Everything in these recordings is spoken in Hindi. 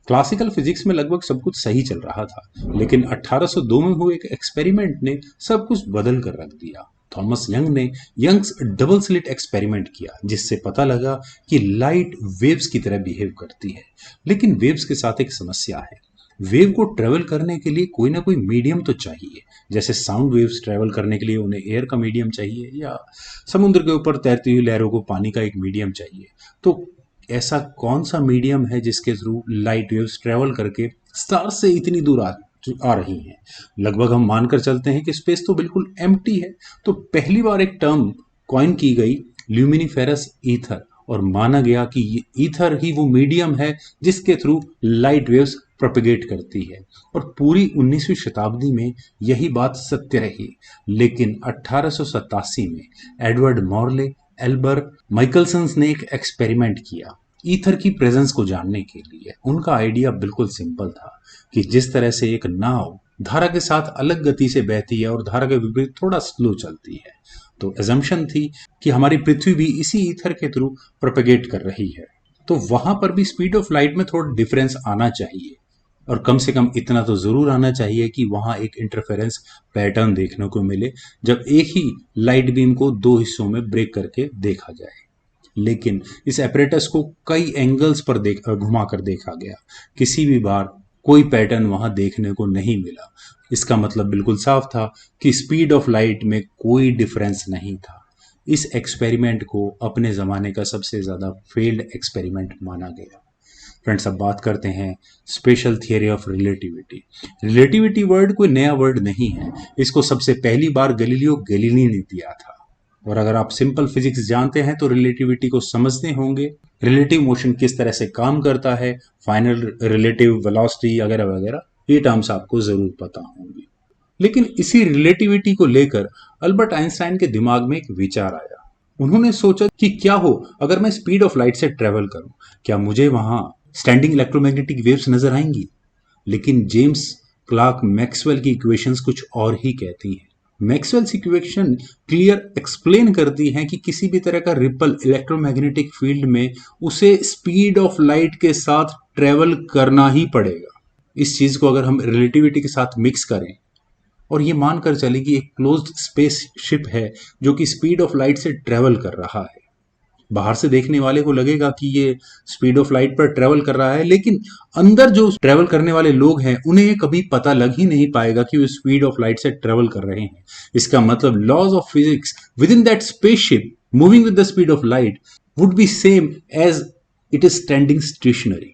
क्लासिकल फिजिक्स में लगभग सब कुछ सही चल रहा था, लेकिन 1802 में हुए एक एक्सपेरिमेंट ने सब कुछ बदल कर रख दिया। थॉमस यंग ने यंग्स डबल स्लिट एक्सपेरिमेंट किया, जिससे पता लगा कि लाइट वेव्स की तरह बिहेव करती है। लेकिन वेव्स के साथ एक समस्या है। वेव को ट्रेवल करने के लिए कोई ना कोई मीडियम तो चाहिए। जैसे साउंड वेव्स ट्रेवल करने के लिए उन्हें एयर का मीडियम चाहिए, या समुद्र के ऊपर तैरती हुई लहरों को पानी का एक मीडियम चाहिए। तो ऐसा कौन सा मीडियम है जिसके थ्रू लाइट वेव्स ट्रेवल करके स्टार से इतनी दूर आ रही हैं? लगभग हम मानकर चलते हैं कि स्पेस तो बिल्कुल एम्प्टी है। तो पहली बार एक टर्म कॉइन की गई, ल्यूमिनिफेरस ईथर, और माना गया कि ये ईथर ही वो मीडियम है जिसके थ्रू लाइट वेव्स प्रोपेगेट करती है। और पूरी 19वीं शताब्दी में यही बात सत्य रही। लेकिन 1887 में एडवर्ड मॉर्ले, एल्बर्ट माइकलसन ने एक एक्सपेरिमेंट किया ईथर की प्रेजेंस को जानने के लिए। उनका आइडिया बिल्कुल सिंपल था कि जिस तरह से एक नाव धारा के साथ अलग गति से बहती है और धारा के विपरीत थोड़ा स्लो चलती है, तो एजम्पशन थी कि हमारी पृथ्वी भी इसी ईथर के थ्रू प्रोपेगेट कर रही है। तो वहां पर भी स्पीड ऑफ लाइट में थोड़ा डिफरेंस आना चाहिए, और कम से कम इतना तो जरूर आना चाहिए कि वहां एक इंटरफेरेंस पैटर्न देखने को मिले जब एक ही लाइट बीम को दो हिस्सों में ब्रेक करके देखा जाए। लेकिन इस एपरेटस को कई एंगल्स पर घुमा कर देखा गया, किसी भी बार कोई पैटर्न वहां देखने को नहीं मिला। इसका मतलब बिल्कुल साफ था कि स्पीड ऑफ लाइट में कोई डिफरेंस नहीं था। इस एक्सपेरिमेंट को अपने ज़माने का सबसे ज़्यादा फेल्ड एक्सपेरिमेंट माना गया। फ्रेंड्स, अब बात करते हैं special theory of relativity. Relativity word कोई नया वर्ड नहीं है। इसको सबसे पहली बार गैलीलियो गैलीली ने दिया था। और अगर आप सिंपल फिजिक्स जानते हैं तो रिलेटिविटी को समझते होंगे। रिलेटिव मोशन किस तरह से काम करता है, फाइनल रिलेटिव वेलोसिटी वगैरह वगैरह, ये टर्म्स आपको जरूर पता होंगी। लेकिन इसी रिलेटिविटी को लेकर अल्बर्ट आइंस्टाइन के दिमाग में एक विचार आया। उन्होंने सोचा कि क्या हो अगर मैं स्पीड ऑफ लाइट से ट्रेवल करूं, क्या मुझे वहां स्टैंडिंग इलेक्ट्रोमैग्नेटिक वेव्स नजर आएंगी? लेकिन जेम्स क्लार्क मैक्सवेल की इक्वेशंस कुछ और ही कहती हैं। मैक्सवेल्स इक्वेशन क्लियर एक्सप्लेन करती हैं कि किसी भी तरह का रिपल इलेक्ट्रोमैग्नेटिक फील्ड में उसे स्पीड ऑफ लाइट के साथ ट्रेवल करना ही पड़ेगा। इस चीज को अगर हम रिलेटिविटी के साथ मिक्स करें और ये मानकर चले कि एक क्लोज्ड स्पेस शिप है जो कि स्पीड ऑफ लाइट से ट्रेवल कर रहा है, बाहर से देखने वाले को लगेगा कि ये स्पीड ऑफ लाइट पर ट्रेवल कर रहा है, लेकिन अंदर जो ट्रेवल करने वाले लोग हैं उन्हें ये कभी पता लग ही नहीं पाएगा कि वो स्पीड ऑफ लाइट से ट्रेवल कर रहे हैं। इसका मतलब laws of physics within that spaceship moving with the speed of light would be same as it is standing stationary.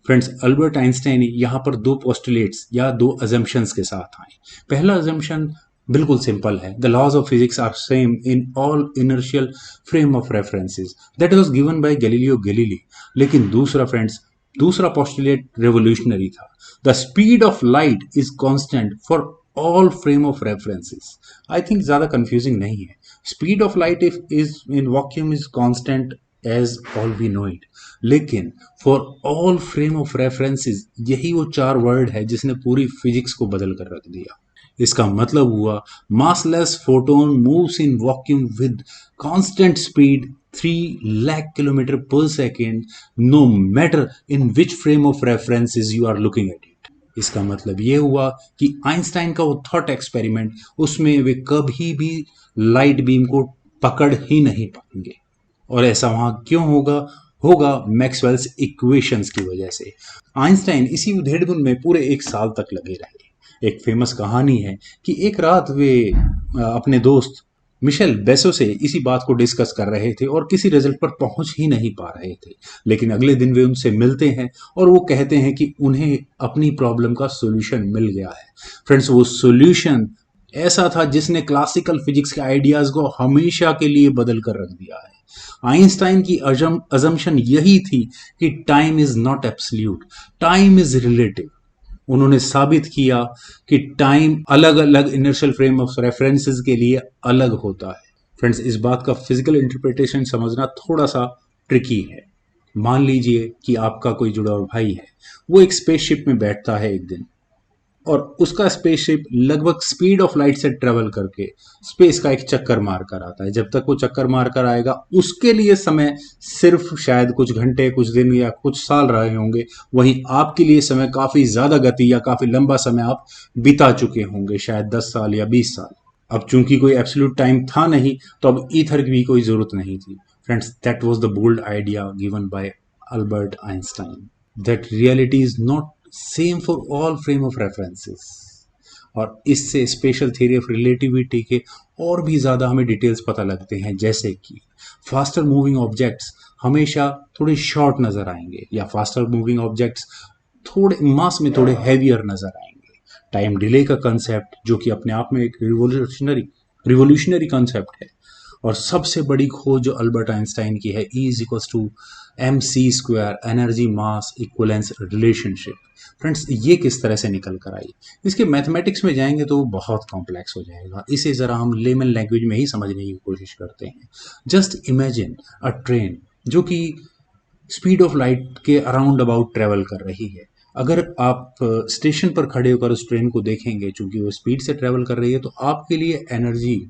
Friends, Albert Einstein यहाँ पर दो पोस्टुलेट्स या दो अजम्पशंस के साथ आए। पहला अजम्पशन बिल्कुल सिंपल है, the laws of physics are same in all inertial frame of references, that was given by Galileo Galilei. लेकिन दूसरा फ्रेंड्स, दूसरा पोस्टुलेट रेवोल्यूशनरी था, the speed of light is constant for all frame of references. I think ज्यादा कंफ्यूजिंग नहीं है। Speed of light is in vacuum is constant as all we know it, लेकिन for all frame of references यही वो चार वर्ड है जिसने पूरी फिजिक्स को बदल कर रख दिया। इसका मतलब हुआ massless photon moves in vacuum with constant speed 3 lakh kilometer per second no matter in which frame of references you are looking at it। इसका मतलब ये हुआ कि आइंस्टाइन का वो थॉट एक्सपेरिमेंट, उसमें वे कभी भी लाइट बीम को पकड़ ही नहीं पाएंगे। और ऐसा वहां क्यों होगा मैक्सवेल्स इक्वेशंस की वजह से। आइंस्टाइन इसी उधेड़बुन में पूरे एक साल तक लगे रहे। एक फेमस कहानी है कि एक रात वे अपने दोस्त मिशेल बेसो से इसी बात को डिस्कस कर रहे थे और किसी रिजल्ट पर पहुंच ही नहीं पा रहे थे। लेकिन अगले दिन वे उनसे मिलते हैं और वो कहते हैं कि उन्हें अपनी प्रॉब्लम का सॉल्यूशन मिल गया है। फ्रेंड्स, वो सॉल्यूशन ऐसा था जिसने क्लासिकल फिजिक्स के आइडियाज को हमेशा के लिए बदल कर रख दिया है। आइंस्टाइन की अजम्पशन यही थी कि time is not absolute, time is relative. उन्होंने साबित किया कि टाइम अलग अलग इनर्शियल फ्रेम ऑफ रेफरेंसेस के लिए अलग होता है। फ्रेंड्स, इस बात का फिजिकल इंटरप्रिटेशन समझना थोड़ा सा ट्रिकी है। मान लीजिए कि आपका कोई जुड़ा हुआ भाई है, वो एक स्पेसशिप में बैठता है एक दिन, और उसका स्पेसशिप लगभग स्पीड ऑफ लाइट से ट्रेवल करके स्पेस का एक चक्कर मार कर आता है। जब तक वो चक्कर मार कर आएगा उसके लिए समय सिर्फ शायद कुछ घंटे, कुछ दिन या कुछ साल रहे होंगे। वहीं आपके लिए समय काफी ज्यादा गति या काफी लंबा समय आप बिता चुके होंगे, शायद 10 साल या 20 साल। अब चूंकि कोई एब्सोल्यूट टाइम था नहीं, तो अब ईथर की भी कोई जरूरत नहीं थी। Friends, that was the bold idea given by Albert Einstein, that reality is not same for all frame of references. और इससे स्पेशल थ्योरी ऑफ रिलेटिविटी के और भी ज़्यादा हमें डिटेल्स पता लगते हैं, जैसे कि फास्टर मूविंग ऑब्जेक्ट्स हमेशा थोड़े शॉर्ट नज़र आएंगे, या फास्टर मूविंग ऑब्जेक्ट्स थोड़े मास में थोड़े हैवियर नज़र आएंगे। टाइम डिले का कंसेप्ट, जो कि अपने आप में एक रिवोल्यूशनरी कंसेप्ट है। और सबसे बड़ी खोज जो अल्बर्ट आइंस्टाइन की है, E is equals to mc², energy mass equivalence relationship. Friends, ये किस तरह से निकल कर आई? इसके मैथमेटिक्स में जाएंगे तो वो बहुत कॉम्प्लेक्स हो जाएगा। इसे ज़रा हम लेमन लैंग्वेज में ही समझने की कोशिश करते हैं। जस्ट इमेजिन अ ट्रेन जो कि स्पीड ऑफ लाइट के अराउंड अबाउट ट्रेवल कर रही है। अगर आप स्टेशन पर खड़े होकर उस ट्रेन को देखेंगे, चूंकि वो स्पीड से ट्रेवल कर रही है, तो आपके लिए एनर्जी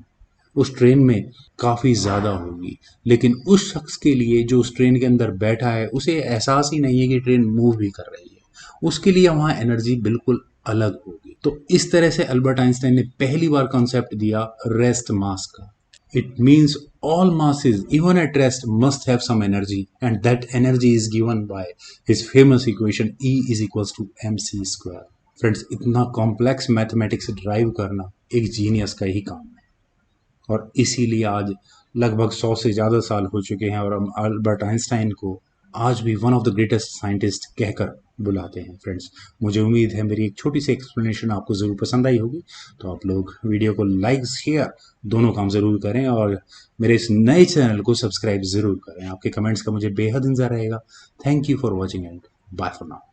उस ट्रेन में काफ़ी ज़्यादा होगी। लेकिन उस शख्स के लिए जो उस ट्रेन के अंदर बैठा है, उसे एहसास ही नहीं है कि ट्रेन मूव भी कर रही है। उसके लिए वहाँ एनर्जी बिल्कुल अलग होगी। तो इस तरह से अल्बर्ट आइंस्टाइन ने पहली बार कॉन्सेप्ट दिया रेस्ट मास का। It means all masses, even at rest, must have some energy, and that energy is given by his famous equation E is equals to mc²। Friends, इतना कॉम्प्लेक्स मैथमेटिक्स ड्राइव करना एक जीनियस का ही काम है। और इसीलिए आज लगभग 100 से ज़्यादा साल हो चुके हैं और हम अल्बर्ट आइंस्टाइन को आज भी one of the greatest scientist कहकर बुलाते हैं। फ्रेंड्स, मुझे उम्मीद है मेरी एक छोटी सी एक्सप्लेनेशन आपको ज़रूर पसंद आई होगी। तो आप लोग वीडियो को लाइक शेयर दोनों काम ज़रूर करें और मेरे इस नए चैनल को सब्सक्राइब ज़रूर करें। आपके कमेंट्स का मुझे बेहद इंतज़ार रहेगा। Thank you for watching and bye for now.